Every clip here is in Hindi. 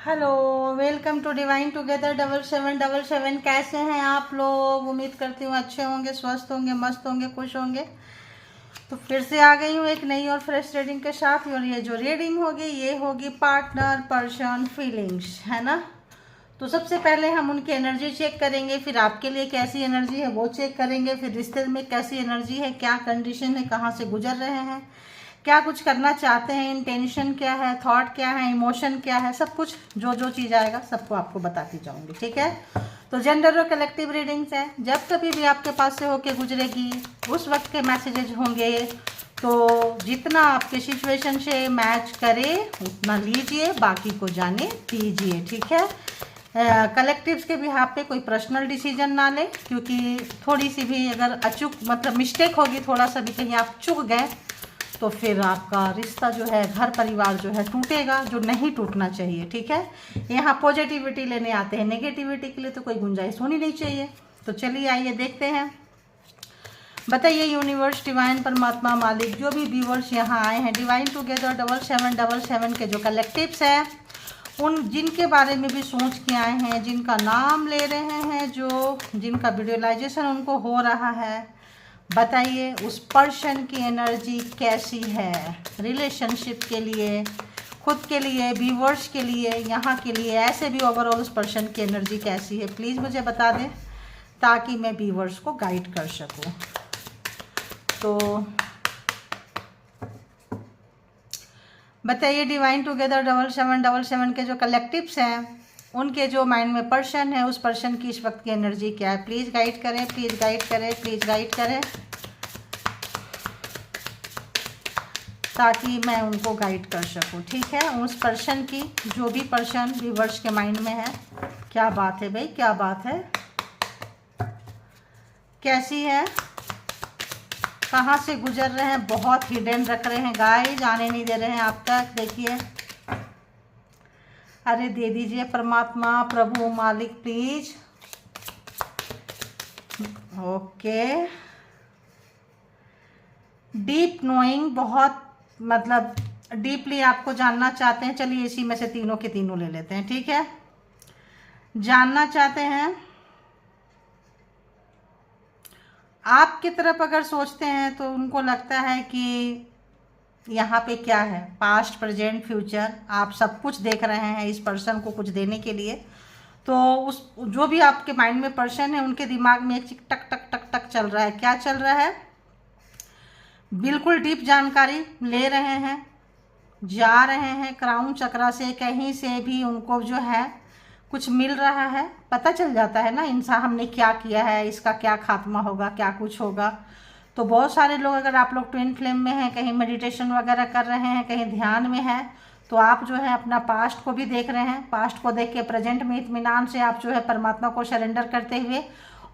Hello, welcome to divine together 7777। कैसे हैं आप लोग? उम्मीद करती हूँ अच्छे होंगे, स्वस्थ होंगे, मस्त होंगे, खुश होंगे। तो फिर से आ गई हूँ एक नई और फ्रेश रीडिंग के साथ। और ये जो रीडिंग होगी ये होगी पार्टनर पर्सन फीलिंग्स, है ना। तो सबसे पहले हम उनकी एनर्जी चेक करेंगे, फिर आपके लिए कैसी एनर्जी है वो चेक करेंगे, फिर रिश्ते में कैसी एनर्जी है, क्या कंडीशन है, कहाँ से गुजर रहे हैं, क्या कुछ करना चाहते हैं, इंटेंशन क्या है, थॉट क्या है, इमोशन क्या है, सब कुछ जो जो चीज़ आएगा सबको आपको बताती जाऊंगी, ठीक है। तो जेंडर और कलेक्टिव रीडिंग्स है, जब कभी भी आपके पास से होके गुजरेगी उस वक्त के मैसेजेज होंगे। तो जितना आपके सिचुएशन से मैच करे उतना लीजिए, बाकी को जाने दीजिए, ठीक है। कलेक्टिव्स के बिहाफ पे कोई पर्सनल डिसीजन ना ले, क्योंकि थोड़ी सी भी अगर अचूक मतलब मिस्टेक होगी, थोड़ा सा भी कहीं आप चूक गए तो फिर आपका रिश्ता जो है, घर परिवार जो है टूटेगा, जो नहीं टूटना चाहिए, ठीक है। यहाँ पॉजिटिविटी लेने आते हैं, नेगेटिविटी के लिए तो कोई गुंजाइश होनी नहीं चाहिए। तो चलिए आइए देखते हैं। बताइए यूनिवर्स, डिवाइन, परमात्मा, मालिक, जो भी व्यूवर्स यहाँ आए हैं, डिवाइन टुगेदर 7777 के जो कलेक्टिव्स हैं, उन जिनके बारे में भी सोच के आए हैं, जिनका नाम ले रहे हैं, जो जिनका वीडियोलाइजेशन उनको हो रहा है, बताइए उस पर्सन की एनर्जी कैसी है रिलेशनशिप के लिए, खुद के लिए, व्यूवर्स के लिए, यहाँ के लिए, ऐसे भी ओवरऑल उस पर्सन की एनर्जी कैसी है, प्लीज़ मुझे बता दें ताकि मैं व्यूवर्स को गाइड कर सकूँ। तो बताइए डिवाइन टुगेदर 7777 के जो कलेक्टिव्स हैं, उनके जो माइंड में पर्सन है, उस पर्सन की इस वक्त की एनर्जी क्या है। प्लीज़ गाइड करें, प्लीज़ गाइड करें, प्लीज़ गाइड करें, ताकि मैं उनको गाइड कर सकूं, ठीक है। उस पर्सन की, जो भी पर्सन व्यूवर्स के माइंड में है, क्या बात है भाई, क्या बात है, कैसी है, कहाँ से गुजर रहे हैं, बहुत हिडन रख रहे हैं गाइस, आने नहीं दे रहे हैं आप तक। देखिए, अरे दे दीजिए परमात्मा, प्रभु, मालिक, प्लीज। ओके, डीप नोइंग, बहुत मतलब डीपली आपको जानना चाहते हैं। चलिए इसी में से तीनों के तीनों ले लेते हैं, ठीक है। जानना चाहते हैं, आपकी तरफ अगर सोचते हैं तो उनको लगता है कि यहाँ पे क्या है, पास्ट, प्रेजेंट, फ्यूचर, आप सब कुछ देख रहे हैं इस पर्सन को कुछ देने के लिए। तो उस जो भी आपके माइंड में पर्सन है, उनके दिमाग में एक चीज टक टक टक टक चल रहा है। क्या चल रहा है? बिल्कुल डीप जानकारी ले रहे हैं, जा रहे हैं क्राउन चक्रा से, कहीं से भी उनको जो है कुछ मिल रहा है, पता चल जाता है ना इंसान हमने क्या किया है, इसका क्या खात्मा होगा, क्या कुछ होगा। तो बहुत सारे लोग, अगर आप लोग ट्विन फ्लेम में हैं, कहीं मेडिटेशन वगैरह कर रहे हैं, कहीं ध्यान में है, तो आप जो है अपना पास्ट को भी देख रहे हैं। पास्ट को देख के प्रेजेंट में इत्मीनान से आप जो है परमात्मा को सरेंडर करते हुए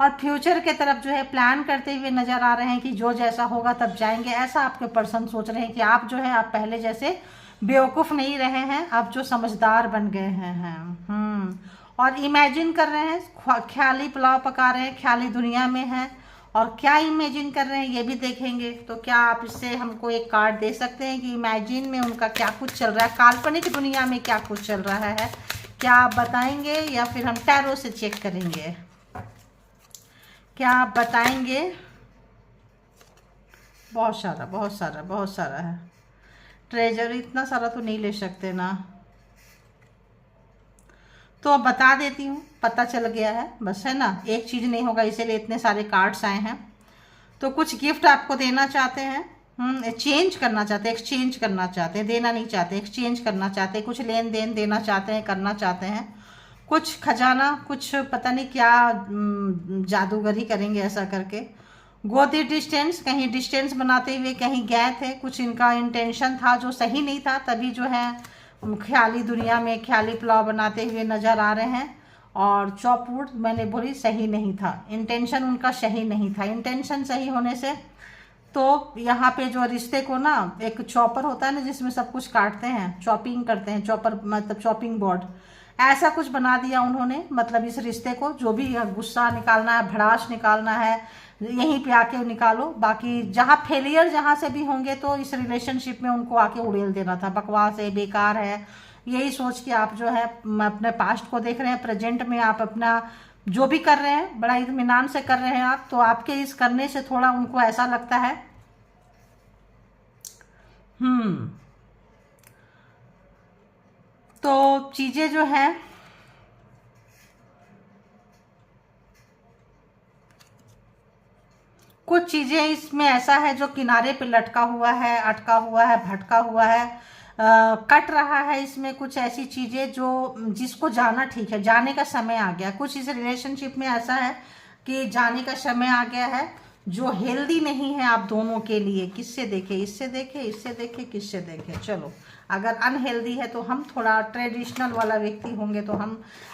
और फ्यूचर के तरफ जो है प्लान करते हुए नजर आ रहे हैं कि जो जैसा होगा तब जाएंगे। ऐसा आपके पर्सन सोच रहे हैं कि आप जो है, आप पहले जैसे बेवकूफ़ नहीं रहे हैं, आप जो समझदार बन गए हैं। और इमेजिन कर रहे हैं, ख्याली पुलाव पका रहे हैं, ख्याली दुनिया में है। और क्या इमेजिन कर रहे हैं ये भी देखेंगे। तो क्या आप इससे हमको एक कार्ड दे सकते हैं कि इमेजिन में उनका क्या कुछ चल रहा है, काल्पनिक दुनिया में क्या कुछ चल रहा है? क्या आप बताएंगे या फिर हम टैरो से चेक करेंगे? क्या आप बताएंगे? बहुत सारा, बहुत सारा, बहुत सारा है ट्रेजर, इतना सारा तो नहीं ले सकते ना। तो अब बता देती हूँ, पता चल गया है बस, है ना। एक चीज़ नहीं होगा, इसीलिए इतने सारे कार्ड्स आए हैं। तो कुछ गिफ्ट आपको देना चाहते हैं, चेंज करना चाहते हैं, एक्सचेंज करना चाहते हैं, देना नहीं चाहते, एक्सचेंज करना चाहते हैं, कुछ लेन देन देना चाहते हैं, करना चाहते हैं, कुछ खजाना, कुछ पता नहीं क्या जादूगरी करेंगे ऐसा करके। गो दी डिस्टेंस, कहीं डिस्टेंस बनाते हुए कहीं गए थे, कुछ इनका इंटेंशन था जो सही नहीं था, तभी जो है ख्याली दुनिया में ख्याली पुलाव बनाते हुए नजर आ रहे हैं। और चॉपवुड मैंने बोली सही नहीं था, इंटेंशन उनका सही नहीं था। इंटेंशन सही होने से तो यहाँ पे जो रिश्ते को ना, एक चॉपर होता है ना जिसमें सब कुछ काटते हैं, चॉपिंग करते हैं, चॉपर मतलब चॉपिंग बोर्ड, ऐसा कुछ बना दिया उन्होंने। मतलब इस रिश्ते को जो भी गुस्सा निकालना है, भड़ास निकालना है, यहीं पे आके निकालो। बाकी जहाँ फेलियर जहाँ से भी होंगे तो इस रिलेशनशिप में उनको आके उड़ेल देना था, बकवास है, बेकार है, यही सोच के आप जो है अपने पास्ट को देख रहे हैं, प्रेजेंट में आप अपना जो भी कर रहे हैं बड़ा इत्मीनान से कर रहे हैं आप। तो आपके इस करने से थोड़ा उनको ऐसा लगता है तो चीजें जो है कुछ चीजें इसमें ऐसा है जो किनारे पे लटका हुआ है, अटका हुआ है, भटका हुआ है, कट रहा है। इसमें कुछ ऐसी चीजें जो जिसको जाना ठीक है, जाने का समय आ गया। कुछ इस रिलेशनशिप में ऐसा है कि जाने का समय आ गया है जो हेल्दी नहीं है आप दोनों के लिए। किससे देखे, इससे देखे, इससे देखे, किससे देखे। चलो अगर अनहेल्दी है तो हम थोड़ा ट्रेडिशनल वाला व्यक्ति होंगे तो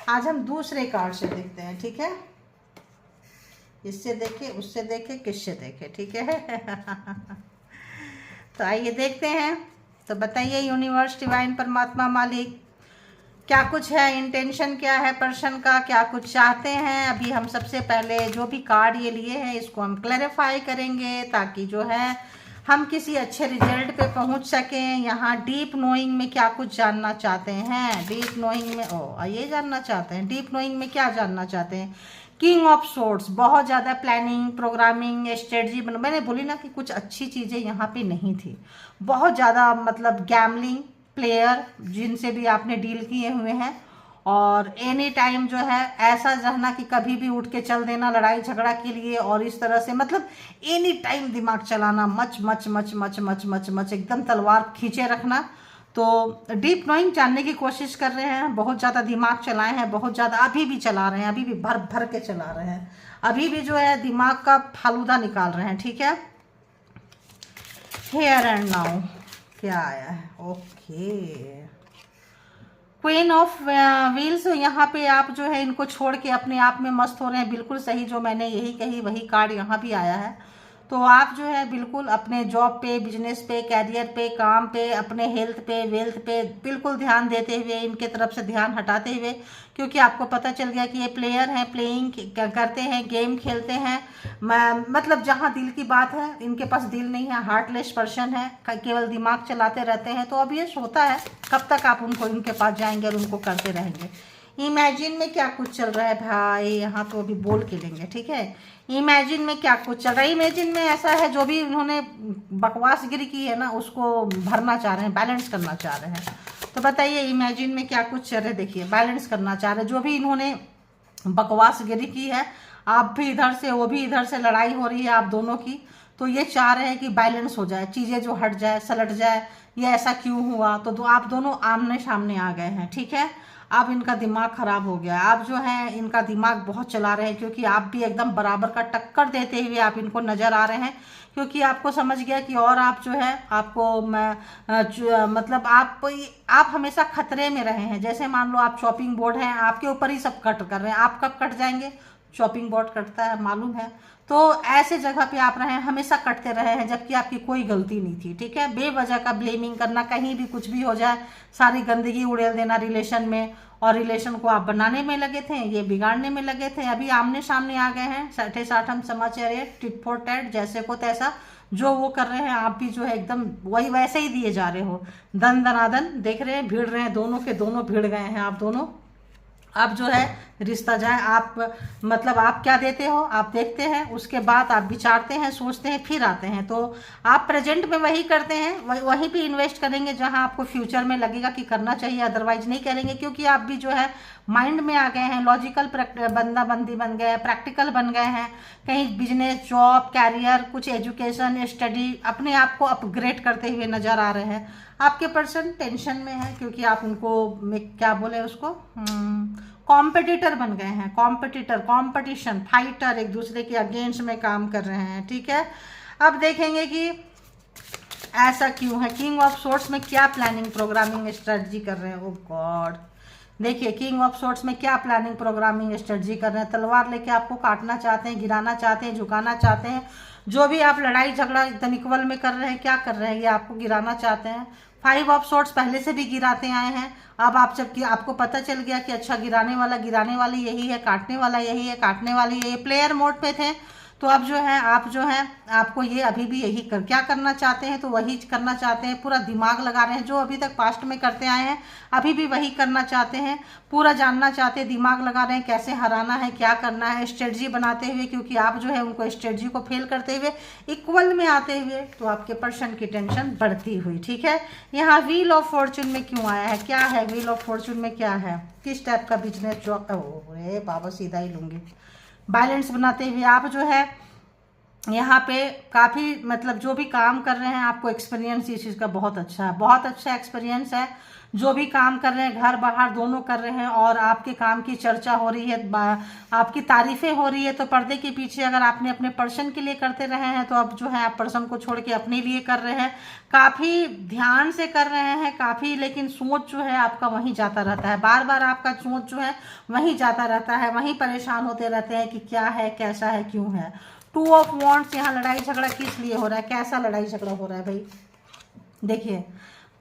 आज हम दूसरे कार्ड से देखते हैं, ठीक है। इससे देखे, उससे देखे, किससे देखे, ठीक है। तो आइए देखते हैं। तो बताइए यूनिवर्स, डिवाइन, परमात्मा, मालिक, क्या कुछ है, इंटेंशन क्या है पर्सन का, क्या कुछ चाहते हैं। अभी हम सबसे पहले जो भी कार्ड ये लिए हैं इसको हम क्लैरिफाई करेंगे ताकि जो है हम किसी अच्छे रिजल्ट पे पहुंच सकें। यहाँ डीप नोइंग में क्या कुछ जानना चाहते हैं, डीप नोइंग में ये जानना चाहते हैं, डीप नोइंग में क्या जानना चाहते हैं। किंग ऑफ सोर्ड्स, बहुत ज़्यादा प्लानिंग, प्रोग्रामिंग, स्ट्रेटजी मैंने बोली ना कि कुछ अच्छी चीज़ें यहाँ पे नहीं थी। बहुत ज़्यादा मतलब गैमलिंग प्लेयर जिनसे भी आपने डील किए हुए हैं, और एनी टाइम जो है ऐसा रहना कि कभी भी उठ के चल देना लड़ाई झगड़ा के लिए, और इस तरह से मतलब एनी टाइम दिमाग चलाना, much much much much much much much एकदम तलवार खींचे रखना। तो डीप नोइंग जानने की कोशिश कर रहे हैं, बहुत ज़्यादा दिमाग चलाए हैं, बहुत ज़्यादा अभी भी चला रहे हैं, अभी भी भर भर के चला रहे हैं, अभी भी जो है दिमाग का फालूदा निकाल रहे हैं, ठीक है। हियर एंड नाउ क्या आया है, ओके, क्वीन ऑफ व्हील्स। यहाँ पे आप जो है इनको छोड़ के अपने आप में मस्त हो रहे हैं, बिल्कुल सही, जो मैंने यही कही वही कार्ड यहाँ भी आया है। तो आप जो है बिल्कुल अपने जॉब पे, बिजनेस पे, कैरियर पे, काम पे, अपने हेल्थ पे, वेल्थ पे बिल्कुल ध्यान देते हुए, इनके तरफ से ध्यान हटाते हुए, क्योंकि आपको पता चल गया कि ये प्लेयर हैं, प्लेइंग करते हैं, गेम खेलते हैं, मतलब जहाँ दिल की बात है इनके पास दिल नहीं है, हार्टलेस पर्सन है, केवल दिमाग चलाते रहते हैं। तो अब ये होता है कब तक आप उनके पास जाएंगे और उनको करते रहेंगे। इमेजिन में क्या कुछ चल रहा है भाई, यहाँ तो अभी बोल के लेंगे, ठीक है। इमेजिन में क्या कुछ चल रहा है, इमेजिन में ऐसा है जो भी उन्होंने बकवासगिरी की है ना उसको भरना चाह रहे हैं, बैलेंस करना चाह रहे हैं। तो बताइए इमेजिन में क्या कुछ चल रहा है, देखिए बैलेंस करना चाह रहे हैं, जो भी इन्होंने बकवासगिरी की है, आप भी इधर से वो भी इधर से, लड़ाई हो रही है आप दोनों की, तो ये चाह रहे हैं कि बैलेंस हो जाए, चीज़ें जो हट जाए, सलट जाए, ये ऐसा क्यों हुआ। तो आप दोनों आमने सामने आ गए हैं, ठीक है। अब इनका दिमाग खराब हो गया, आप जो है इनका दिमाग बहुत चला रहे हैं, क्योंकि आप भी एकदम बराबर का टक्कर देते हुए आप इनको नज़र आ रहे हैं, क्योंकि आपको समझ गया कि और आप जो है आपको मतलब आप हमेशा खतरे में रहे हैं। जैसे मान लो आप चॉपिंग बोर्ड हैं, आपके ऊपर ही सब कट कर रहे हैं, आप कब कट जाएंगे, चॉपिंग बोर्ड कटता है मालूम है। तो ऐसे जगह पे आप रहे हैं, हमेशा कटते रहे हैं, जबकि आपकी कोई गलती नहीं थी, ठीक है। बेवजह का ब्लेमिंग करना, कहीं भी कुछ भी हो जाए सारी गंदगी उड़ेल देना रिलेशन में, और रिलेशन को आप बनाने में लगे थे, ये बिगाड़ने में लगे थे। अभी आमने सामने आ गए हैं, साठे साठ हम समाचार, टिट फॉर टैट, जैसे को तैसा, जो वो कर रहे हैं आप भी जो है एकदम वही वैसे ही दिए जा रहे हो, दन दनादन देख रहे हैं, भिड़ रहे हैं, दोनों के दोनों भिड़ गए हैं आप दोनों। अब जो है रिश्ता जाए, आप मतलब आप क्या देते हो, आप देखते हैं, उसके बाद आप विचारते हैं, सोचते हैं, फिर आते हैं। तो आप प्रेजेंट में वही करते हैं, वहीं पे इन्वेस्ट करेंगे जहां आपको फ्यूचर में लगेगा कि करना चाहिए, अदरवाइज नहीं करेंगे, क्योंकि आप भी जो है माइंड में आ गए हैं, लॉजिकल बंदा बंदी बन गए, प्रैक्टिकल बन गए हैं। कहीं बिजनेस, जॉब, कैरियर, कुछ एजुकेशन, स्टडी, अपने आप को अपग्रेड करते हुए नजर आ रहे हैं। आपके पर्सन टेंशन में है, क्योंकि आप उनको क्या बोले उसको, कॉम्पिटिटर बन गए हैं, कॉम्पिटिटर, कॉम्पिटिशन, फाइटर, एक दूसरे के अगेंस्ट में काम कर रहे हैं, ठीक है। अब देखेंगे कि ऐसा क्यों है, किंग ऑफ सोर्ड्स में क्या प्लानिंग, प्रोग्रामिंग, स्ट्रेटजी कर रहे हैं। ओ गॉड, देखिए किंग ऑफ सोर्ड्स में क्या प्लानिंग, प्रोग्रामिंग, स्ट्रेटजी कर रहे हैं। तलवार लेके आपको काटना चाहते हैं, गिराना चाहते हैं, झुकाना चाहते हैं। जो भी आप लड़ाई झगड़ा एकदम इक्वल में कर रहे हैं, क्या कर रहे हैं, ये आपको गिराना चाहते हैं। 5 ऑफ सोर्ड्स पहले से भी गिराते आए हैं, अब आप जबकि आपको पता चल गया कि अच्छा गिराने वाला यही है, काटने वाला यही है, काटने वाली यही है, प्लेयर मोड पे थे, तो अब जो है आप जो है आपको ये अभी भी यही क्या करना चाहते हैं, तो वही करना चाहते हैं, पूरा दिमाग लगा रहे हैं, जो अभी तक पास्ट में करते आए हैं अभी भी वही करना चाहते हैं, पूरा जानना चाहते हैं, दिमाग लगा रहे हैं कैसे हराना है, क्या करना है, स्ट्रेटजी बनाते हुए, क्योंकि आप जो है उनको स्ट्रेटजी को फेल करते हुए इक्वल में आते हुए, तो आपके पर्सन की टेंशन बढ़ती हुई। ठीक है, यहाँ व्हील ऑफ फॉर्चून में क्यों आया है, क्या है व्हील ऑफ फॉर्चून में, क्या है, किस टाइप का बिजनेस जो बाबा सीधा ही लूंगी, बैलेंस बनाते हुए आप जो है यहाँ पे काफ़ी मतलब जो भी काम कर रहे हैं आपको एक्सपीरियंस इस चीज़ का बहुत अच्छा है, बहुत अच्छा एक्सपीरियंस है। जो भी काम कर रहे हैं घर बाहर दोनों कर रहे हैं और आपके काम की चर्चा हो रही है, आपकी तारीफें हो रही है, तो पर्दे के पीछे अगर आपने अपने पर्सन के लिए करते रहे हैं तो अब जो है आप पर्सन को छोड़ के अपने लिए कर रहे हैं, काफ़ी ध्यान से कर रहे हैं काफ़ी, लेकिन सोच जो है आपका वहीं जाता रहता है, बार बार आपका सोच जो है वहीं जाता रहता है, वहीं परेशान होते रहते हैं कि क्या है, कैसा है, क्यों है। टू ऑफ वॉन्ड्स, यहाँ लड़ाई झगड़ा किस लिए हो रहा है, कैसा लड़ाई झगड़ा हो रहा है भाई, देखिए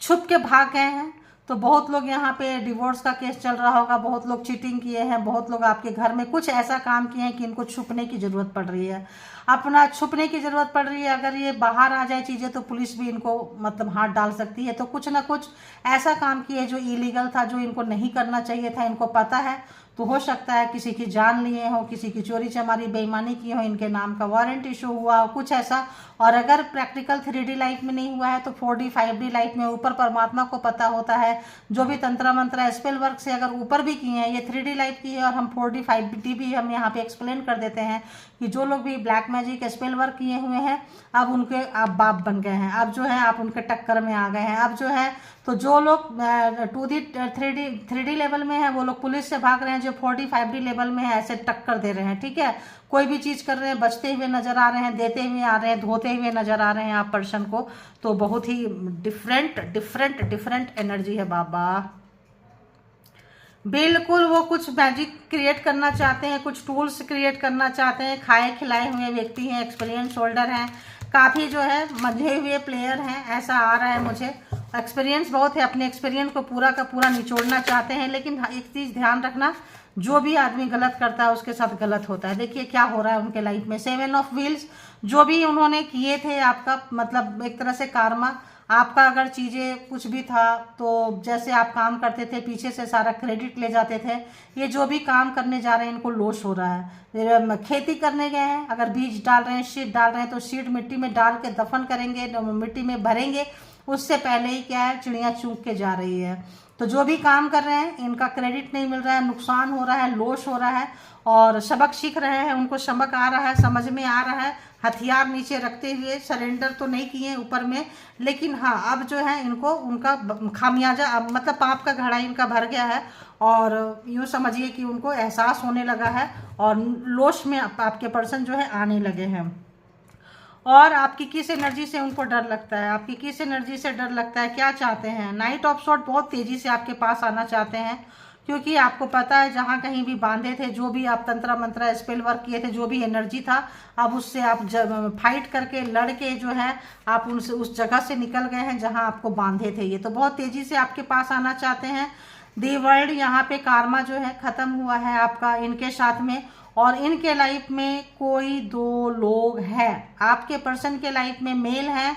छुप के भाग गए हैं, तो बहुत लोग यहाँ पे डिवोर्स का केस चल रहा होगा, बहुत लोग चीटिंग किए हैं, बहुत लोग आपके घर में कुछ ऐसा काम किए हैं कि इनको छुपने की ज़रूरत पड़ रही है, अपना छुपने की ज़रूरत पड़ रही है। अगर ये बाहर आ जाए चीज़ें तो पुलिस भी इनको मतलब हाथ डाल सकती है, तो कुछ ना कुछ ऐसा काम किए जो इलीगल था, जो इनको नहीं करना चाहिए था, इनको पता है, तो हो सकता है किसी की जान लिए हो, किसी की चोरी चमारी बेईमानी की हो, इनके नाम का वारंट इशू हुआ हो, कुछ ऐसा। और अगर प्रैक्टिकल 3D लाइफ में नहीं हुआ है तो 4D 5D लाइफ में ऊपर परमात्मा को पता होता है, जो भी तंत्र मंत्र स्पेल वर्क से अगर ऊपर भी किए हैं, ये 3D लाइफ की है और हम 4D 5D भी हम यहाँ पे एक्सप्लेन कर देते हैं कि जो लोग भी ब्लैक मैजिक स्पेल वर्क किए हुए हैं अब उनके आप बाप बन गए हैं, अब जो है आप उनके टक्कर में आ गए हैं, अब जो है तो जो लोग 2D 3D लेवल में है वो लोग पुलिस से भाग रहे हैं, जो 4D 5D लेवल में है ऐसे टक्कर दे रहे हैं। ठीक है, कोई भी चीज़ कर रहे हैं बचते हुए नजर आ रहे हैं, देते हुए आ रहे हैं, धोते हुए नजर आ रहे हैं आप पर्सन को, तो बहुत ही डिफरेंट एनर्जी है बाबा। बिल्कुल वो कुछ मैजिक क्रिएट करना चाहते हैं, कुछ टूल्स क्रिएट करना चाहते हैं, खाए खिलाए हुए व्यक्ति हैं, एक्सपीरियंस होल्डर हैं, काफ़ी जो है मजे हुए प्लेयर हैं, ऐसा आ रहा है मुझे, एक्सपीरियंस बहुत है, अपने एक्सपीरियंस को पूरा का पूरा निचोड़ना चाहते हैं। लेकिन एक चीज़ ध्यान रखना, जो भी आदमी गलत करता है उसके साथ गलत होता है। देखिए क्या हो रहा है उनके लाइफ में, 7 ऑफ व्हील्स, जो भी उन्होंने किए थे आपका मतलब एक तरह से कार्मा, आपका अगर चीज़ें कुछ भी था तो जैसे आप काम करते थे पीछे से सारा क्रेडिट ले जाते थे, ये जो भी काम करने जा रहे हैं इनको लॉस हो रहा है। खेती करने गए हैं, अगर बीज डाल रहे हैं, सीड डाल रहे हैं, तो सीड मिट्टी में डाल के दफन करेंगे, मिट्टी में भरेंगे, उससे पहले ही क्या है चिड़िया चूक के जा रही है। तो जो भी काम कर रहे हैं इनका क्रेडिट नहीं मिल रहा है, नुकसान हो रहा है, लॉस हो रहा है, और सबक सीख रहे हैं, उनको सबक आ रहा है, समझ में आ रहा है, हथियार नीचे रखते हुए सरेंडर तो नहीं किए ऊपर में, लेकिन हाँ अब जो है इनको उनका खामियाजा मतलब पाप का घड़ा इनका भर गया है, और यूँ समझिए कि उनको एहसास होने लगा है और लॉस में आपके पर्सन जो है आने लगे हैं। और आपकी किस एनर्जी से उनको डर लगता है, आपकी किस एनर्जी से डर लगता है, क्या चाहते हैं, नाइट ऑफ सॉर्ड बहुत तेज़ी से आपके पास आना चाहते हैं, क्योंकि आपको पता है जहाँ कहीं भी बांधे थे, जो भी आप तंत्र मंत्र स्पेल वर्क किए थे, जो भी एनर्जी था, अब उससे आप फाइट करके लड़ के जो है आप उनसे उस जगह से निकल गए हैं जहाँ आपको बांधे थे। ये तो बहुत तेज़ी से आपके पास आना चाहते हैं। दी वर्ल्ड, यहाँ पे कार्मा जो है ख़त्म हुआ है आपका इनके साथ में, और इनके लाइफ में कोई 2 लोग हैं, आपके पर्सन के लाइफ में मेल है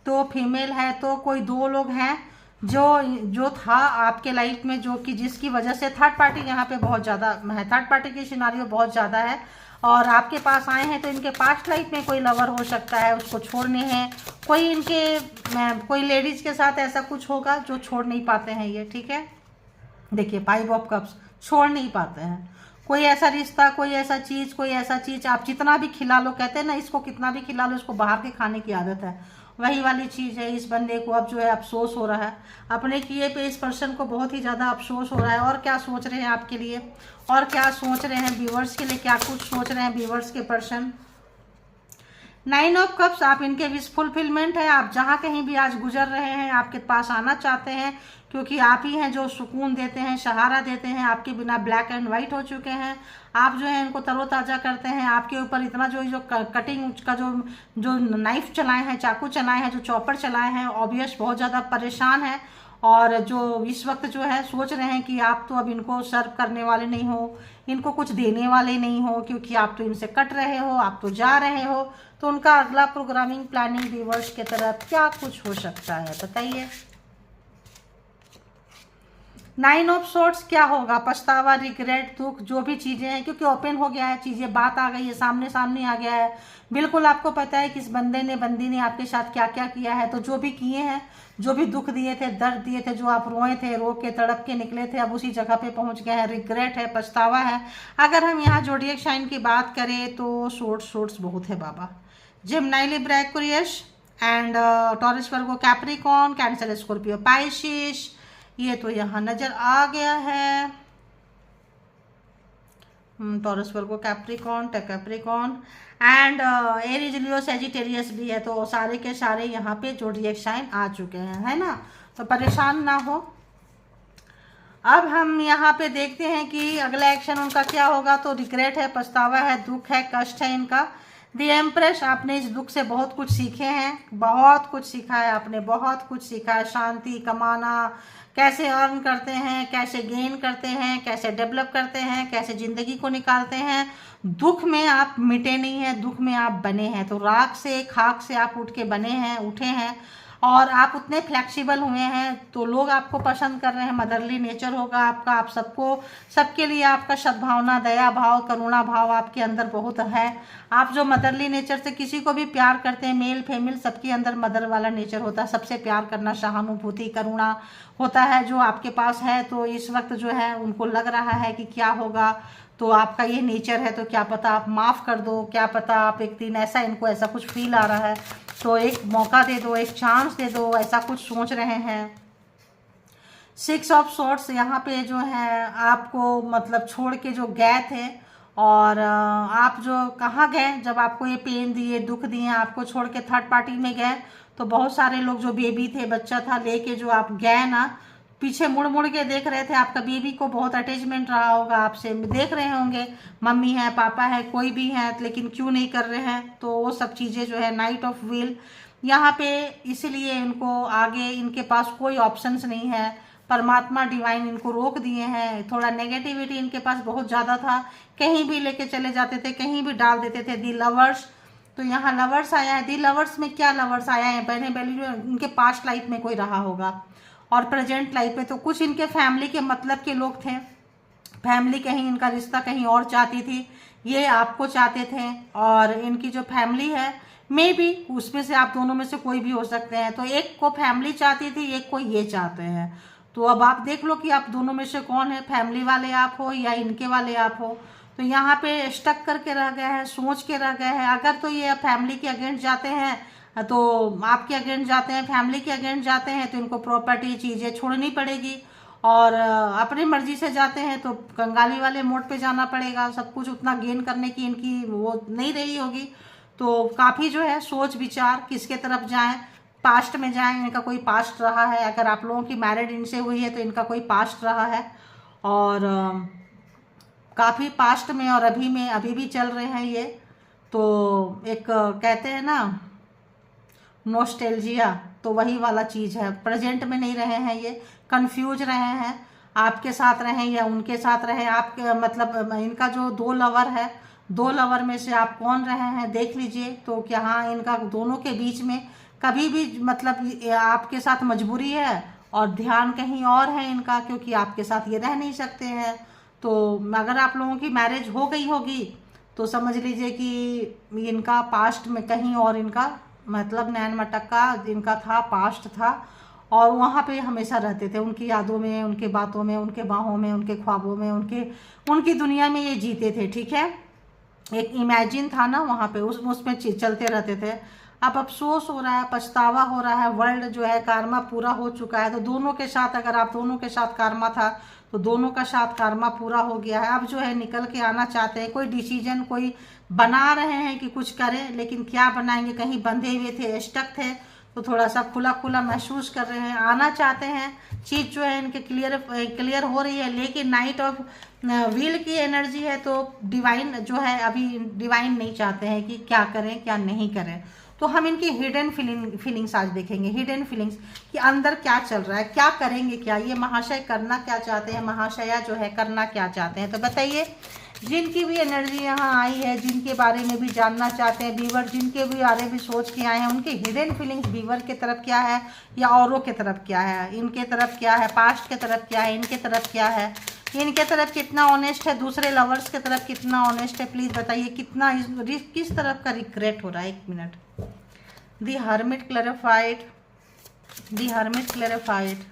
तो फीमेल है, तो कोई 2 लोग हैं जो था आपके लाइफ में, जो कि जिसकी वजह से थर्ड पार्टी यहाँ पे बहुत ज़्यादा है, थर्ड पार्टी की सिनारियो बहुत ज़्यादा है, और आपके पास आए हैं तो इनके पास्ट लाइफ में कोई लवर हो सकता है, उसको छोड़ने हैं, कोई इनके कोई लेडीज़ के साथ ऐसा कुछ होगा जो छोड़ नहीं पाते हैं ये। ठीक है, देखिए 5 ऑफ कप्स, छोड़ नहीं पाते हैं, कोई ऐसा रिश्ता, कोई ऐसा चीज़ आप जितना भी खिला लो, कहते हैं ना इसको कितना भी खिला लो इसको बाहर के खाने की आदत है, वही वाली चीज़ है। इस बंदे को अब जो है अफसोस हो रहा है अपने किए पे, इस पर्सन को बहुत ही ज़्यादा अफसोस हो रहा है। और क्या सोच रहे हैं आपके लिए, और क्या सोच रहे हैं व्यूवर्स के लिए, क्या कुछ सोच रहे हैं व्यूवर्स के पर्सन। 9 ऑफ कप्स, आप इनके विश फुलफिलमेंट है, आप जहाँ कहीं भी आज गुजर रहे हैं आपके पास आना चाहते हैं, क्योंकि आप ही हैं जो सुकून देते हैं, सहारा देते हैं, आपके बिना ब्लैक एंड वाइट हो चुके हैं, आप जो है इनको तरोताज़ा करते हैं, आपके ऊपर इतना जो कटिंग का जो नाइफ चलाए हैं, चाकू चलाए हैं, जो चॉपर चलाए हैं, ऑब्वियस बहुत ज़्यादा परेशान है, और जो इस वक्त जो है सोच रहे हैं कि आप तो अब इनको सर्व करने वाले नहीं हो, इनको कुछ देने वाले नहीं हो, क्योंकि आप तो इनसे कट रहे हो, आप तो जा रहे हो, तो उनका अगला प्रोग्रामिंग प्लानिंग रिवर्स की तरफ क्या कुछ हो सकता है बताइए। 9 ऑफ सोर्ट्स क्या होगा, पछतावा, रिग्रेट, दुख, जो भी चीज़ें हैं, क्योंकि ओपन हो गया है, चीज़ें बात आ गई है, सामने सामने आ गया है, बिल्कुल आपको पता है कि इस बंदी ने आपके साथ क्या क्या किया है। तो जो भी किए हैं, जो भी दुख दिए थे, दर्द दिए थे, जो आप रोए थे, रो के तड़प के निकले थे, अब उसी जगह पे पहुंच गए हैं, रिग्रेट है, पछतावा है। अगर हम यहाँ जोडिएक साइन की बात करें तो सोर्ट्स बहुत है बाबा। Gemini, Libra, Aquarius and Taurus, Virgo, Capricorn, Cancer, Scorpio, Pisces, ये तो यहाँ नजर आ गया है। Taurus, Virgo, Capricorn and Aries, Leo, Sagittarius भी है। तो सारे के सारे यहाँ पे जोडिएक साइन आ चुके हैं, है ना, तो परेशान ना हो। अब हम यहाँ पे देखते हैं कि अगला एक्शन उनका क्या होगा। तो रिग्रेट है, पछतावा है, दुख है, कष्ट है इनका। द एम्प्रेस, आपने इस दुख से बहुत कुछ सीखे हैं, बहुत कुछ सीखा है आपने, बहुत कुछ सीखा है। शांति, कमाना, कैसे अर्न करते हैं, कैसे गेन करते हैं, कैसे डेवलप करते हैं, कैसे ज़िंदगी को निकालते हैं। दुख में आप मिटे नहीं हैं, दुख में आप बने हैं। तो राख से, खाक से आप उठ के बने हैं, उठे हैं, और आप उतने फ्लेक्सिबल हुए हैं तो लोग आपको पसंद कर रहे हैं। मदरली नेचर होगा आपका, आप सबको, सबके लिए आपका सद्भावना, दया भाव, करुणा भाव आपके अंदर बहुत है। आप जो मदरली नेचर से किसी को भी प्यार करते हैं, मेल फीमेल सबके अंदर मदर वाला नेचर होता है, सबसे प्यार करना, सहानुभूति, करुणा होता है जो आपके पास है। तो इस वक्त जो है उनको लग रहा है कि क्या होगा, तो आपका ये नेचर है, तो क्या पता आप माफ़ कर दो, क्या पता आप एक दिन, ऐसा इनको ऐसा कुछ फील आ रहा है, तो एक मौका दे दो, एक चांस दे दो, ऐसा कुछ सोच रहे हैं। 6 ऑफ सोर्ट्स यहाँ पे जो है आपको मतलब छोड़ के जो गए थे, और आप जो कहाँ गए जब आपको ये पेन दिए, दुख दिए, आपको छोड़ के थर्ड पार्टी में गए। तो बहुत सारे लोग जो बेबी थे, बच्चा था लेके, जो आप गए ना, पीछे मुड़ मुड़ के देख रहे थे, आपका बेबी को बहुत अटैचमेंट रहा होगा आपसे, देख रहे होंगे मम्मी है, पापा है, कोई भी है, लेकिन क्यों नहीं कर रहे हैं। तो वो सब चीज़ें जो है, नाइट ऑफ व्हील यहाँ पे, इसीलिए इनको आगे इनके पास कोई ऑप्शंस नहीं है। परमात्मा डिवाइन इनको रोक दिए हैं। थोड़ा नेगेटिविटी इनके पास बहुत ज़्यादा था, कहीं भी लेके चले जाते थे, कहीं भी डाल देते थे। दी लवर्स, तो यहाँ लवर्स आया है। दी लवर्स में क्या लवर्स आया है, बहने बैली इनके पास्ट लाइफ में कोई रहा होगा और प्रेजेंट लाइफ में तो कुछ इनके फैमिली के मतलब के लोग थे। फैमिली कहीं इनका रिश्ता कहीं और चाहती थी, ये आपको चाहते थे, और इनकी जो फैमिली है मे बी उसमें से आप दोनों में से कोई भी हो सकते हैं। तो एक को फैमिली चाहती थी, एक को ये चाहते हैं। तो अब आप देख लो कि आप दोनों में से कौन है, फैमिली वाले आप हो या इनके वाले आप हो। तो यहाँ पे स्टक करके रह गए हैं, सोच के रह गए हैं। अगर तो ये फैमिली के अगेंस्ट जाते हैं, तो आपके अगेंस्ट जाते हैं, फैमिली के अगेंस्ट जाते हैं, तो इनको प्रॉपर्टी चीज़ें छोड़नी पड़ेगी। और अपनी मर्जी से जाते हैं तो कंगाली वाले मोड पे जाना पड़ेगा, सब कुछ उतना गेन करने की इनकी वो नहीं रही होगी। तो काफ़ी जो है सोच विचार किसके तरफ जाएं, पास्ट में जाएं, इनका कोई पास्ट रहा है। अगर आप लोगों की मैरिड इनसे हुई है तो इनका कोई पास्ट रहा है, और काफ़ी पास्ट में और अभी में अभी भी चल रहे हैं ये। तो एक कहते हैं ना नॉस्टैल्जिया, तो वही वाला चीज़ है। प्रेजेंट में नहीं रहे हैं ये, कंफ्यूज रहे हैं, आपके साथ रहें या उनके साथ रहें। आपके मतलब इनका जो 2 लवर है, 2 लवर में से आप कौन रहे हैं देख लीजिए। तो क्या हाँ इनका दोनों के बीच में कभी भी मतलब आपके साथ मजबूरी है और ध्यान कहीं और है इनका, क्योंकि आपके साथ ये रह नहीं सकते हैं। तो अगर आप लोगों की मैरिज हो गई होगी तो समझ लीजिए कि इनका पास्ट में कहीं और इनका मतलब नैन मटक्का इनका था, पास्ट था, और वहाँ पे हमेशा रहते थे, उनकी यादों में, उनके बातों में, उनके बाहों में, उनके ख्वाबों में, उनकी दुनिया में ये जीते थे। ठीक है, एक इमेजिन था ना वहाँ पे, उसमें चलते रहते थे। अब अफसोस हो रहा है, पछतावा हो रहा है, वर्ल्ड जो है कार्मा पूरा हो चुका है। तो दोनों के साथ, अगर आप दोनों के साथ कार्मा था तो दोनों का साथ कार्मा पूरा हो गया है। अब जो है निकल के आना चाहते हैं, कोई डिसीजन कोई बना रहे हैं कि कुछ करें, लेकिन क्या बनाएंगे, कहीं बंधे हुए थे, स्टक थे, तो थोड़ा सा खुला खुला महसूस कर रहे हैं, आना चाहते हैं। चीज़ जो है इनके क्लियर हो रही है, लेकिन नाइट ऑफ व्हील की एनर्जी है, तो डिवाइन जो है अभी डिवाइन नहीं चाहते हैं कि क्या करें क्या नहीं करें। तो हम इनकी हिडन फीलिंग्स आज देखेंगे, हिडन फीलिंग्स कि अंदर क्या चल रहा है, क्या करेंगे, क्या ये महाशय करना क्या चाहते हैं, महाशया जो है करना क्या चाहते हैं। तो बताइए, जिनकी भी एनर्जी यहाँ आई है, जिनके बारे में भी जानना चाहते हैं व्यूवर, जिनके भी बारे में सोच के आए हैं, उनकी हिडन फीलिंग्स व्यूवर की तरफ क्या है या औरों की तरफ क्या है, इनके तरफ क्या है, पास्ट के तरफ क्या है, इनके तरफ क्या है, इनके तरफ कितना ऑनेस्ट है, दूसरे लवर्स के तरफ कितना ऑनेस्ट है, प्लीज़ बताइए कितना किस तरफ का रिग्रेट हो रहा है। 1 minute. The hermit clarified, the hermit clarified,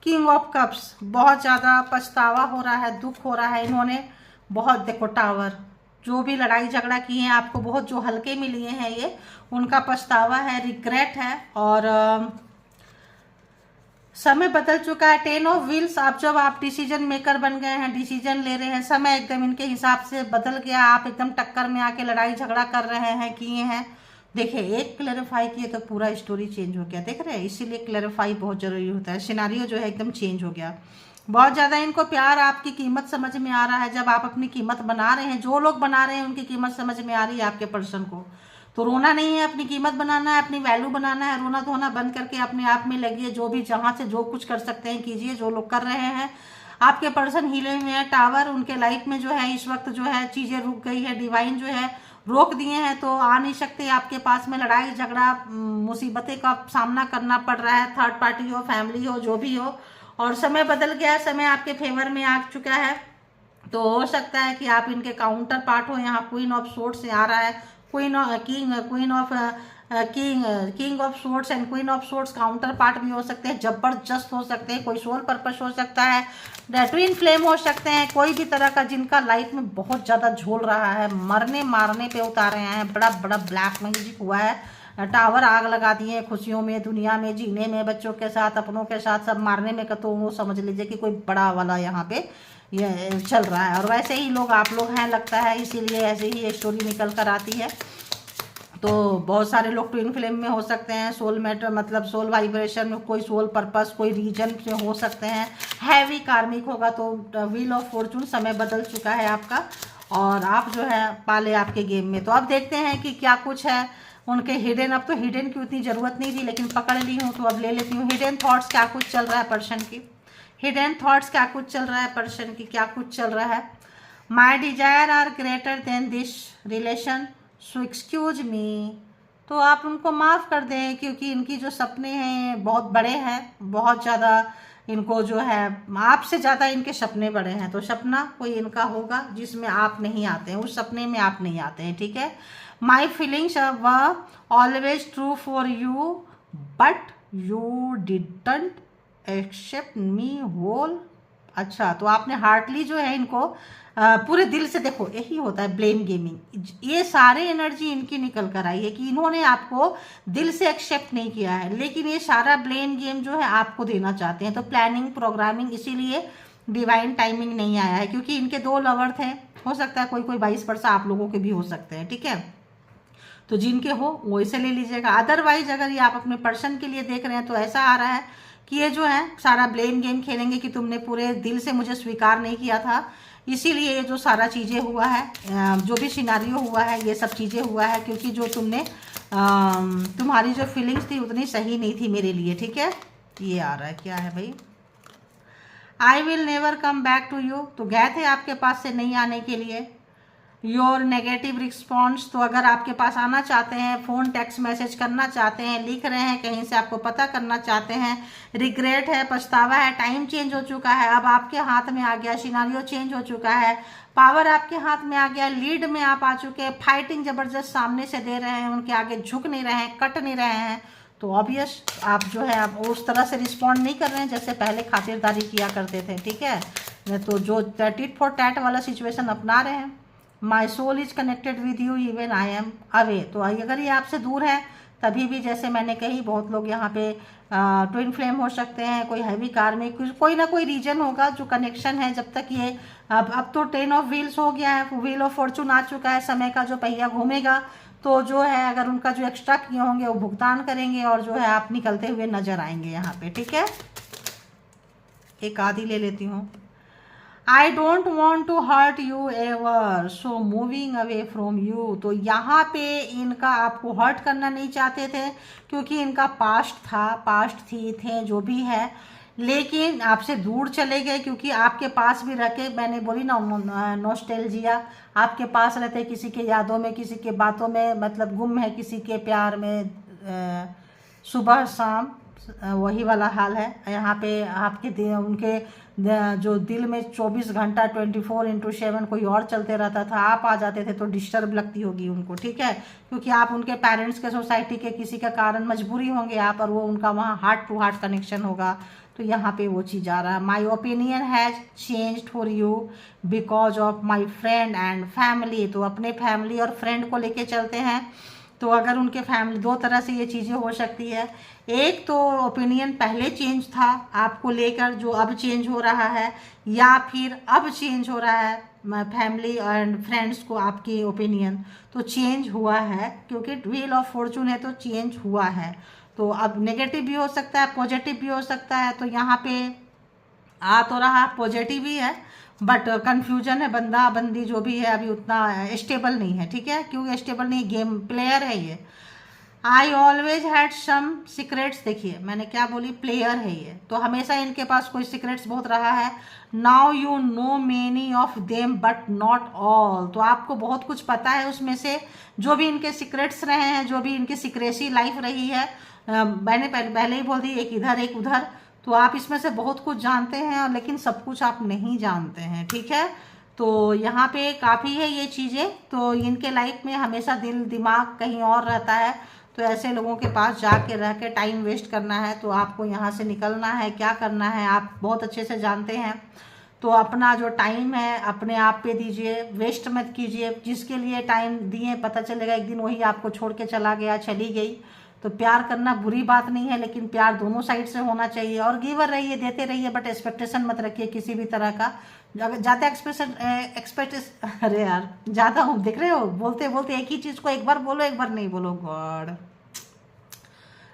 king of cups, बहुत ज़्यादा पछतावा हो रहा है, दुख हो रहा है, इन्होंने बहुत, देखो टावर, जो भी लड़ाई झगड़ा किए हैं आपको, बहुत जो हल्के में लिए हैं ये, उनका पछतावा है, रिग्रेट है। और समय बदल चुका है। 10 ऑफ व्हील्स, जब आप डिसीजन मेकर बन गए हैं, डिसीजन ले रहे हैं, समय एकदम इनके हिसाब से बदल गया, आप एकदम टक्कर में आके लड़ाई झगड़ा कर रहे हैं, किए हैं। देखिए, एक क्लैरिफाई किए तो पूरा स्टोरी चेंज हो गया, देख रहे हैं, इसीलिए क्लैरिफाई बहुत जरूरी होता है। सिनारियो जो है एकदम चेंज हो गया। बहुत ज़्यादा इनको प्यार, आपकी कीमत समझ में आ रहा है। जब आप अपनी कीमत बना रहे हैं, जो लोग बना रहे हैं उनकी कीमत समझ में आ रही है आपके पर्सन को। तो रोना नहीं है, अपनी कीमत बनाना है, अपनी वैल्यू बनाना है। रोना धोना बंद करके अपने आप में लगिए, जो भी जहाँ से जो कुछ कर सकते हैं कीजिए, जो लोग कर रहे हैं। आपके पर्सन हिले हुए हैं, टावर, उनके लाइफ में जो है इस वक्त जो है चीज़ें रुक गई है, डिवाइन जो है रोक दिए हैं, तो आ नहीं सकते आपके पास में। लड़ाई झगड़ा मुसीबतें का सामना करना पड़ रहा है, थर्ड पार्टी हो, फैमिली हो, जो भी हो। और समय बदल गया है, समय आपके फेवर में आ चुका है। तो हो सकता है कि आप इनके काउंटर पार्ट हो। यहाँ क्वीन ऑफ सोर्ड्स से आ रहा है, queen of swords and queen of swords counter part भी हो सकते हैं, जबरदस्त हो सकते हैं। कोई सोल पर्पस हो सकता है, ट्विन फ्लेम हो सकते हैं, कोई भी तरह का जिनका लाइफ में बहुत ज़्यादा झोल रहा है, मरने मारने पे उतारे हैं, बड़ा बड़ा ब्लैक मैजिक हुआ है। टावर आग लगा दिए हैं खुशियों में, दुनिया में, जीने में, बच्चों के साथ, अपनों के साथ, सब मारने में। तो वो समझ लीजिए कि कोई बड़ा वाला यहाँ पे ये चल रहा है। और वैसे ही लोग आप लोग हैं लगता है, इसीलिए ऐसे ही ये स्टोरी निकल कर आती है। तो बहुत सारे लोग ट्विन फ्लेम में हो सकते हैं, सोल मैटर मतलब सोल वाइब्रेशन में, कोई सोल पर्पस, कोई रीजन में हो सकते हैं। हैवी कार्मिक होगा तो व्हील ऑफ फॉर्चून, समय बदल चुका है आपका और आप जो है पाले आपके गेम में। तो अब देखते हैं कि क्या कुछ है उनके हिडन। अब तो हिडन की उतनी ज़रूरत नहीं थी, लेकिन पकड़ ली हूँ तो अब ले लेती हूँ। हिडन थॉट्स, क्या कुछ चल रहा है पर्सन की, हिडन थॉट्स क्या कुछ चल रहा है पर्सन की, क्या कुछ चल रहा है। My desire are greater than this relation, so excuse me. तो आप उनको माफ़ कर दें, क्योंकि इनकी जो सपने हैं बहुत बड़े हैं, बहुत ज़्यादा इनको जो है आपसे ज़्यादा इनके सपने बड़े हैं। तो सपना कोई इनका होगा जिसमें आप नहीं आते हैं, उस सपने में आप नहीं आते हैं, ठीक है। My feelings were always true for you but you didn't accept me whole. अच्छा, तो आपने हार्टली जो है इनको पूरे दिल से, देखो यही होता है ब्लेम गेमिंग। ये सारे एनर्जी इनकी निकल कर आई है कि इन्होंने आपको दिल से एक्सेप्ट नहीं किया है, लेकिन ये सारा ब्लेम गेम जो है आपको देना चाहते हैं। तो प्लानिंग, प्रोग्रामिंग, इसीलिए डिवाइन टाइमिंग नहीं आया है, क्योंकि इनके 2 लवर थे। हो सकता है कोई कोई 22% आप लोगों के भी हो सकते हैं, ठीक है। तो जिनके हो वो इसे ले लीजिएगा। अदरवाइज अगर ये आप अपने पर्सन के लिए देख रहे हैं तो ऐसा आ रहा है कि ये जो है सारा ब्लेम गेम खेलेंगे कि तुमने पूरे दिल से मुझे स्वीकार नहीं किया था, इसीलिए ये जो सारा चीज़ें हुआ है, जो भी सिनारियो हुआ है, ये सब चीज़ें हुआ है क्योंकि जो तुमने तुम्हारी जो फीलिंग्स थी उतनी सही नहीं थी मेरे लिए, ठीक है। ये आ रहा है, क्या है भाई, I will never come back to you. तो गए थे आपके पास से नहीं आने के लिए। योर नेगेटिव रिस्पॉन्स, तो अगर आपके पास आना चाहते हैं, फ़ोन टेक्स्ट मैसेज करना चाहते हैं, लिख रहे हैं, कहीं से आपको पता करना चाहते हैं, रिग्रेट है, पछतावा है, टाइम चेंज हो चुका है, अब आपके हाथ में आ गया, सिनारियो चेंज हो चुका है, पावर आपके हाथ में आ गया, लीड में आप आ चुके हैं, फाइटिंग ज़बरदस्त सामने से दे रहे हैं, उनके आगे झुक नहीं रहे हैं, कट नहीं रहे हैं। तो ऑब्वियस आप जो है आप उस तरह से रिस्पॉन्ड नहीं कर रहे हैं जैसे पहले खातिरदारी किया करते थे, ठीक है। तो जो टिट फॉर टैट वाला सिचुएशन अपना रहे हैं। My soul is connected with you even I am away. तो अगर ये आपसे दूर है तभी भी, जैसे मैंने कही, बहुत लोग यहाँ पे ट्विन फ्लेम हो सकते हैं, कोई हैवी कार में, कोई ना कोई रीजन होगा जो कनेक्शन है। जब तक ये अब तो 10 ऑफ व्हील्स हो गया है, व्हील ऑफ फॉर्चून आ चुका है, समय का जो पहिया घूमेगा, तो जो है अगर उनका जो एक्स्ट्रा किए होंगे वो भुगतान करेंगे और जो है आप निकलते हुए नजर आएंगे यहाँ पे, ठीक है। एक आधी ले लेती हूँ। I don't want to hurt you ever, so moving away from you. तो यहाँ पे इनका आपको हर्ट करना नहीं चाहते थे, क्योंकि इनका पास्ट था, पास्ट थे जो भी है, लेकिन आपसे दूर चले गए, क्योंकि आपके पास भी रखे, मैंने बोली ना नॉस्टैल्जिया, आपके पास रहते किसी के यादों में, किसी के बातों में, मतलब गुम है किसी के प्यार में, सुबह शाम वही वाला हाल है यहाँ पे। आपके उनके जो दिल में 24 घंटा 24/7 कोई और चलते रहता था, आप आ जाते थे तो डिस्टर्ब लगती होगी उनको, ठीक है, क्योंकि आप उनके पेरेंट्स के, सोसाइटी के किसी का कारण मजबूरी होंगे आप, और वो उनका वहाँ हार्ट टू हार्ट कनेक्शन होगा, तो यहाँ पे वो चीज़ आ रहा है। My opinion has changed for you because of my friend and family. तो अपने फैमिली और फ्रेंड को लेके चलते हैं। तो अगर उनके फैमिली, दो तरह से ये चीज़ें हो सकती है, एक तो ओपिनियन पहले चेंज था आपको लेकर जो अब चेंज हो रहा है, या फिर अब चेंज हो रहा है फैमिली एंड फ्रेंड्स को आपकी ओपिनियन तो चेंज हुआ है, क्योंकि व्हील ऑफ फॉर्चून है तो चेंज हुआ है। तो अब नेगेटिव भी हो सकता है, पॉजिटिव भी हो सकता है। तो यहाँ पे आ तो रहा पॉजिटिव ही है, बट कंफ्यूजन है, बंदा बंदी जो भी है अभी उतना स्टेबल नहीं है, ठीक है। क्यों स्टेबल नहीं? गेम प्लेयर है ये। I always had some secrets, देखिए मैंने क्या बोली, प्लेयर है ये, तो हमेशा इनके पास कोई सीक्रेट्स बहुत रहा है। Now you know many of them but not all, तो आपको बहुत कुछ पता है उसमें से, जो भी इनके सीक्रेट्स रहे हैं, जो भी इनकी सीक्रेसी लाइफ रही है। मैंने पहले ही बोल दी, एक इधर एक उधर, तो आप इसमें से बहुत कुछ जानते हैं, और लेकिन सब कुछ आप नहीं जानते हैं, ठीक है। तो यहाँ पे काफ़ी है ये चीज़ें। तो इनके लाइफ में हमेशा दिल दिमाग कहीं और रहता है, तो ऐसे लोगों के पास जाके रह के टाइम वेस्ट करना है, तो आपको यहाँ से निकलना है, क्या करना है आप बहुत अच्छे से जानते हैं। तो अपना जो टाइम है अपने आप पे दीजिए, वेस्ट मत कीजिए। जिसके लिए टाइम दिए पता चलेगा एक दिन वही आपको छोड़ के चला गया, चली गई। तो प्यार करना बुरी बात नहीं है, लेकिन प्यार दोनों साइड से होना चाहिए, और गिवर रहिए, देते रहिए, बट एक्सपेक्टेशन मत रखिए किसी भी तरह का। ज़्यादा एक्सपेक्टेशन अरे यार ज़्यादा हूँ, देख रहे हो, बोलते बोलते एक ही चीज़ को एक बार बोलो एक बार नहीं बोलो, गॉड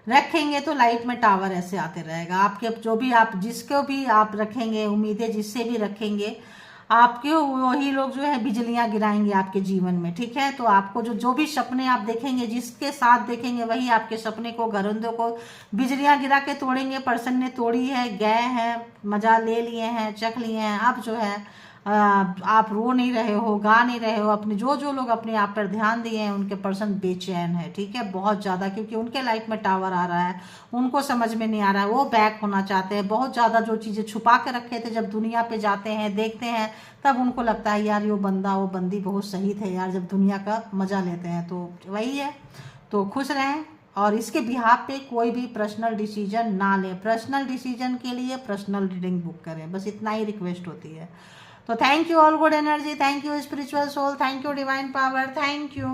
रखेंगे तो लाइफ में टावर ऐसे आते रहेगा आपके, जो भी आप जिसको भी आप रखेंगे, उम्मीदें जिससे भी रखेंगे, आपके वही लोग जो है बिजलियां गिराएंगे आपके जीवन में, ठीक है। तो आपको जो भी सपने आप देखेंगे, जिसके साथ देखेंगे, वही आपके सपने को, घरौंदों को बिजलियां गिरा के तोड़ेंगे। पर्सन ने तोड़ी है, गए हैं, मजा ले लिए हैं, चख लिए हैं, अब जो है आप रो नहीं रहे हो, गा नहीं रहे हो, अपने जो लोग अपने आप पर ध्यान दिए हैं उनके पर्सन बेचैन है, ठीक है, बहुत ज़्यादा, क्योंकि उनके लाइफ में टावर आ रहा है, उनको समझ में नहीं आ रहा है, वो बैक होना चाहते हैं बहुत ज़्यादा। जो चीज़ें छुपा के रखे थे, जब दुनिया पे जाते हैं देखते हैं, तब उनको लगता है यार वो बंदा वो बंदी बहुत सही थे यार, जब दुनिया का मज़ा लेते हैं। तो वही है, तो खुश रहें, और इसके बिहाफ पे कोई भी पर्सनल डिसीजन ना लें। पर्सनल डिसीजन के लिए पर्सनल रीडिंग बुक करें, बस इतना ही रिक्वेस्ट होती है। तो thank you all good energy, thank you spiritual soul, thank you divine power, thank you.